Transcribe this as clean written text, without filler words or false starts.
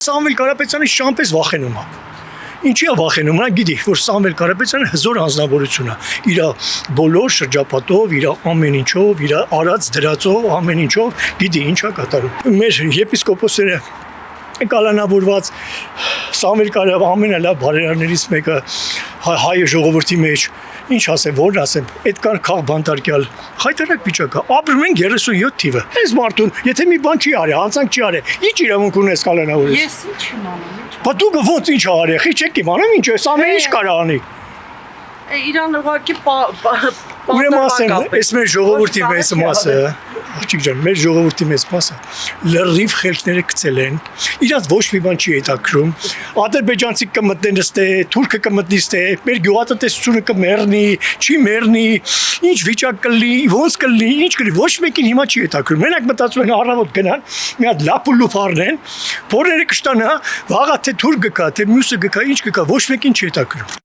Սամվել Կարապետյանը շամպես վախենում է։ Ինչի է վախենում, նա գիտի, որ Սամվել Կարապետյանը հզոր անձնավորություն է։ Իր բոլոր շրջապատով, իր ամեն ինչով, իր արած դրածով, ամեն ինչով գիտի ինչ է կատարում։ Մեր եպիսկոպոսները կալանավորված Սամվել Կարապետյանը ամենալավ բարերարներից մեկը հայ ժողովրդի մեջ ինչ ասեմ, որն ասեմ, այդքան քաղ բանտարկյալ խայտարակ վիճակը, ապրում ենք 37 թիվը։ Այս մարդուն, եթե մի բան չի արել, հանցանք չի արել, ինչ իրավունք ունես կալանավորես։ Ես ինչ եմ անում։ Բա դու ոնց ինչ արել, խի չեք իմանում ինչ էս ամեն ինչ կարա անի։ Իրան ուղղակի Ուրեմն ասեմ, այս մեր ժողովրդի մեծ մասը, աղջիկ ջան, մեր ժողովրդի մեծ մասը լրիվ խելքները գցել են, իրանց ոչ մի բան չի հետաքրում, ադրբեջանցի կմտնեն ստե, թուրքը կմտնի ստե, մեր գյուղատնտեսությունը կմեռնի, չի մեռնի, ինչ վիճակ կլինի, ոնց կլինի, ինչ կլինի, ոչ մեկին հիմա չի հետաքրում։ Մենակ մտածում են առավոտ գնան, մի հատ լապուլուփ առնեն, փորերը կշտանա, վաղը թե թուրք գկա, թե մյուսը գկա, ինչ գկա, ոչ մեկին չի հետաքրում։